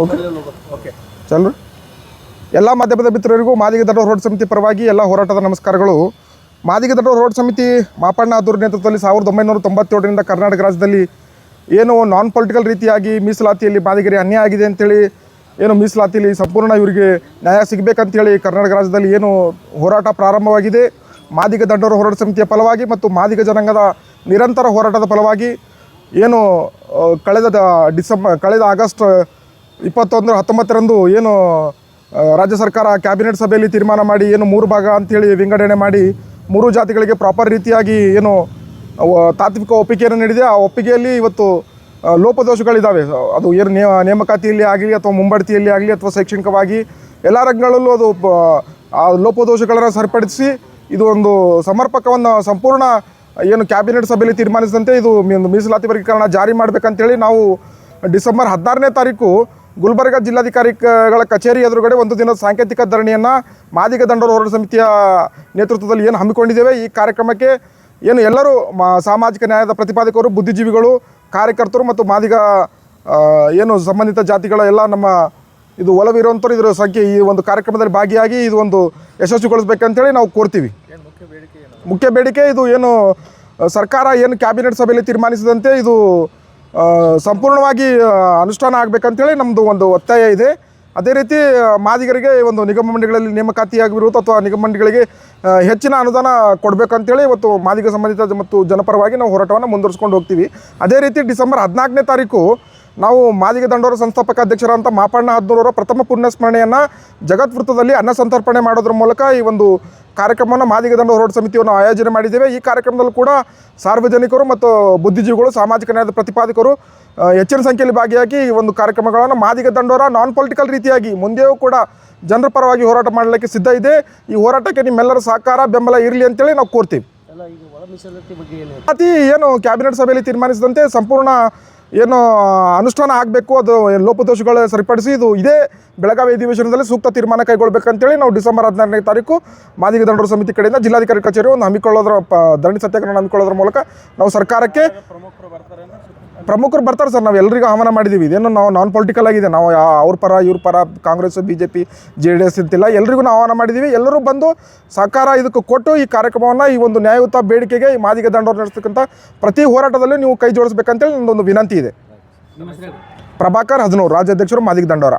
Okay ಚಲ್ರಿ. ಎಲ್ಲ ಮಾಧ್ಯಮದ ಮಿತ್ರರಿಗೂ ಮಾದಿಗ ದಂಡೋರ ಹೋರಾಟ ಸಮಿತಿ ಪರವಾಗಿ ಎಲ್ಲ ಹೋರಾಟದ ನಮಸ್ಕಾರಗಳು. ಮಾದಿಗ ದಂಡೋರ ಹೋರಾಟ ಸಮಿತಿ ಮಾಪಣ್ಣ ಆದೂರ್ ನೇತೃತ್ವದಲ್ಲಿ 1997ರಿಂದ ಕರ್ನಾಟಕ ರಾಜ್ಯದಲ್ಲಿ ಏನು ನಾನ್ ಪೊಲಿಟಿಕಲ್ ರೀತಿಯಾಗಿ ಮೀಸಲಾತಿಯಲ್ಲಿ ಮಾದಿಗರಿಗೆ ಅನ್ಯಾಯ ಆಗಿದೆ ಅಂತೇಳಿ, ಏನು ಮೀಸಲಾತಿಯಲ್ಲಿ ಸಂಪೂರ್ಣ ಇವರಿಗೆ ನ್ಯಾಯ ಸಿಗಬೇಕಂತೇಳಿ ಕರ್ನಾಟಕ ರಾಜ್ಯದಲ್ಲಿ ಏನು ಹೋರಾಟ ಪ್ರಾರಂಭವಾಗಿದೆ. ಮಾದಿಗ ದಂಡೋರ ಹೋರಾಟ ಸಮಿತಿಯ ಫಲವಾಗಿ ಮತ್ತು ಮಾದಿಗ ಜನಾಂಗದ ನಿರಂತರ ಹೋರಾಟದ ಫಲವಾಗಿ ಏನು ಕಳೆದ ಆಗಸ್ಟ್ 19ರಂದು ಏನು ರಾಜ್ಯ ಸರ್ಕಾರ ಕ್ಯಾಬಿನೆಟ್ ಸಭೆಯಲ್ಲಿ ತೀರ್ಮಾನ ಮಾಡಿ ಏನು 3 ಭಾಗ ಅಂಥೇಳಿ ವಿಂಗಡಣೆ ಮಾಡಿ 3 ಜಾತಿಗಳಿಗೆ ಪ್ರಾಪರ್ ರೀತಿಯಾಗಿ ಏನು ತಾತ್ವಿಕ ಒಪ್ಪಿಗೆಯನ್ನು ನೀಡಿದೆ. ಆ ಒಪ್ಪಿಗೆಯಲ್ಲಿ ಇವತ್ತು ಲೋಪದೋಷಗಳಿದ್ದಾವೆ. ಅದು ಏನು ನೇಮಕಾತಿಯಲ್ಲಿ ಆಗಲಿ ಅಥವಾ ಮುಂಬಡ್ತಿಯಲ್ಲಿ ಆಗಲಿ ಅಥವಾ ಶೈಕ್ಷಣಿಕವಾಗಿ ಎಲ್ಲ ರಂಗಗಳಲ್ಲೂ ಅದು ಆ ಲೋಪದೋಷಗಳನ್ನು ಸರಿಪಡಿಸಿ ಇದು ಒಂದು ಸಮರ್ಪಕವನ್ನು ಸಂಪೂರ್ಣ ಏನು ಕ್ಯಾಬಿನೆಟ್ ಸಭೆಯಲ್ಲಿ ತೀರ್ಮಾನಿಸಿದಂತೆ ಇದು ಮೀಸಲಾತಿ ವರ್ಗೀಕರಣ ಜಾರಿ ಮಾಡಬೇಕಂತೇಳಿ ನಾವು ಡಿಸೆಂಬರ್ 16ನೇ ತಾರೀಕು ಗುಲ್ಬರ್ಗ ಜಿಲ್ಲಾಧಿಕಾರಿಗಳ ಕಚೇರಿ ಎದುರುಗಡೆ ಒಂದು ದಿನದ ಸಾಂಕೇತಿಕ ಧರಣಿಯನ್ನು ಮಾದಿಗ ದಂಡೋರ ಹೋರಾಟ ಸಮಿತಿಯ ನೇತೃತ್ವದಲ್ಲಿ ಏನು ಹಮ್ಮಿಕೊಂಡಿದ್ದೇವೆ. ಈ ಕಾರ್ಯಕ್ರಮಕ್ಕೆ ಏನು ಎಲ್ಲರೂ ಸಾಮಾಜಿಕ ನ್ಯಾಯದ ಪ್ರತಿಪಾದಕರು, ಬುದ್ಧಿಜೀವಿಗಳು, ಕಾರ್ಯಕರ್ತರು ಮತ್ತು ಮಾದಿಗ ಏನು ಸಂಬಂಧಿತ ಜಾತಿಗಳ ಎಲ್ಲ ನಮ್ಮ ಇದು ಒಲವಿರುವಂಥವ್ರು ಇದರ ಸಂಖ್ಯೆ ಈ ಒಂದು ಕಾರ್ಯಕ್ರಮದಲ್ಲಿ ಭಾಗಿಯಾಗಿ ಇದು ಒಂದು ಯಶಸ್ವಿಗೊಳಿಸಬೇಕಂತೇಳಿ ನಾವು ಕೋರ್ತೀವಿ. ಮುಖ್ಯ ಬೇಡಿಕೆ ಇದು ಏನು ಸರ್ಕಾರ ಏನು ಕ್ಯಾಬಿನೆಟ್ ಸಭೆಯಲ್ಲಿ ತೀರ್ಮಾನಿಸಿದಂತೆ ಇದು ಸಂಪೂರ್ಣವಾಗಿ ಅನುಷ್ಠಾನ ಆಗಬೇಕಂತೇಳಿ ನಮ್ಮದು ಒಂದು ಒತ್ತಾಯ ಇದೆ. ಅದೇ ರೀತಿ ಮಾದಿಗರಿಗೆ ಒಂದು ನಿಗಮ ಮಂಡಳಿಗಳಲ್ಲಿ ನೇಮಕಾತಿಯಾಗಿರುವುದು ಅಥವಾ ನಿಗಮ ಮಂಡಳಿಗಳಿಗೆ ಹೆಚ್ಚಿನ ಅನುದಾನ ಕೊಡಬೇಕಂತೇಳಿ ಇವತ್ತು ಮಾದಿಗ ಸಂಬಂಧಿತ ಮತ್ತು ಜನಪರವಾಗಿ ನಾವು ಹೋರಾಟವನ್ನು ಮುಂದುವರಿಸ್ಕೊಂಡು ಹೋಗ್ತೀವಿ. ಅದೇ ರೀತಿ ಡಿಸೆಂಬರ್ 14ನೇ ತಾರೀಕು ನಾವು ಮಾದಿಗ ದಂಡೋರ ಸಂಸ್ಥಾಪಕ ಅಧ್ಯಕ್ಷರಂತ ಮಾಪಣ್ಣ ಆದೂರವರ ಪ್ರಥಮ ಪುಣ್ಯಸ್ಮರಣೆಯನ್ನು ಜಗದ್ವೃತ್ತದಲ್ಲಿ ಅನ್ನ ಸಂತರ್ಪಣೆ ಮಾಡೋದ್ರ ಮೂಲಕ ಈ ಒಂದು ಕಾರ್ಯಕ್ರಮವನ್ನು ಮಾದಿಗ ದಂಡೋರ ಹೋರಾಟ ಸಮಿತಿಯನ್ನು ಆಯೋಜನೆ ಮಾಡಿದ್ದೇವೆ. ಈ ಕಾರ್ಯಕ್ರಮದಲ್ಲಿ ಕೂಡ ಸಾರ್ವಜನಿಕರು ಮತ್ತು ಬುದ್ಧಿಜೀವಿಗಳು, ಸಾಮಾಜಿಕ ನ್ಯಾಯದ ಪ್ರತಿಪಾದಕರು ಹೆಚ್ಚಿನ ಸಂಖ್ಯೆಯಲ್ಲಿ ಭಾಗಿಯಾಗಿ ಈ ಒಂದು ಕಾರ್ಯಕ್ರಮಗಳನ್ನು ಮಾದಿಗ ದಂಡೋರ ನಾನ್ ಪೊಲಿಟಿಕಲ್ ರೀತಿಯಾಗಿ ಮುಂದೆಯೂ ಕೂಡ ಜನರ ಪರವಾಗಿ ಹೋರಾಟ ಮಾಡಲಿಕ್ಕೆ ಸಿದ್ಧ ಇದೆ. ಈ ಹೋರಾಟಕ್ಕೆ ನಿಮ್ಮೆಲ್ಲರ ಸಹಕಾರ ಬೆಂಬಲ ಇರಲಿ ಅಂತೇಳಿ ನಾವು ಕೋರ್ತೀವಿ. ಅತಿ ಏನು ಕ್ಯಾಬಿನೆಟ್ ಸಭೆಯಲ್ಲಿ ತೀರ್ಮಾನಿಸಿದಂತೆ ಸಂಪೂರ್ಣ ಏನು ಅನುಷ್ಠಾನ ಆಗಬೇಕು, ಅದು ಲೋಪದೋಷಗಳು ಸರಿಪಡಿಸಿ ಇದು ಇದೇ ಬೆಳಗಾವಿ ಅಧಿವೇಶನದಲ್ಲಿ ಸೂಕ್ತ ತೀರ್ಮಾನ ಕೈಗೊಳ್ಳಬೇಕಂತೇಳಿ ನಾವು ಡಿಸೆಂಬರ್ 16ನೇ ತಾರೀಕು ಮಾದಿಗ ದಂಡೋರ ಸಮಿತಿ ಕಡೆಯಿಂದ ಜಿಲ್ಲಾಧಿಕಾರಿ ಕಚೇರಿ ಒಂದು ಧರಣಿ ಸತ್ಯಾಗ್ರಹ ಹಮ್ಮಿಕೊಳ್ಳೋದ್ರ ಮೂಲಕ ನಾವು ಸರ್ಕಾರಕ್ಕೆ ಪ್ರಮುಖರು ಬರ್ತಾರೆ ಸರ್. ನಾವು ಎಲ್ಲರಿಗೂ ಆಹ್ವಾನ ಮಾಡಿದ್ದೀವಿ. ಇದೇನು ನಾವು ನಾನ್ ಪೊಲಿಟಿಕಲ್ ಆಗಿದೆ, ನಾವು ಅವ್ರ ಪರ ಇವ್ರ ಪರ ಕಾಂಗ್ರೆಸ್, BJP, JDS ಅಂತಿಲ್ಲ, ಎಲ್ರಿಗೂ ನಾವು ಆಹ್ವಾನ ಮಾಡಿದ್ದೀವಿ. ಎಲ್ಲರೂ ಬಂದು ಸಹಕಾರ ಇದಕ್ಕೆ ಕೊಟ್ಟು ಈ ಕಾರ್ಯಕ್ರಮವನ್ನು ಈ ಒಂದು ನ್ಯಾಯಯುತ ಬೇಡಿಕೆಗೆ ಈ ಮಾದಿಗ ದಂಡೋರ ನಡೆಸ್ತಕ್ಕಂಥ ಪ್ರತಿ ಹೋರಾಟದಲ್ಲೂ ನೀವು ಕೈ ಜೋಡಿಸ್ಬೇಕಂತೇಳಿ ನನ್ನದೊಂದು ವಿನಂತಿ ಇದೆ. ಪ್ರಭಾಕರ್ ಹಜನೂರ್, ರಾಜ್ಯಾಧ್ಯಕ್ಷರು ಮಾದಿಗ ದಂಡೋರ.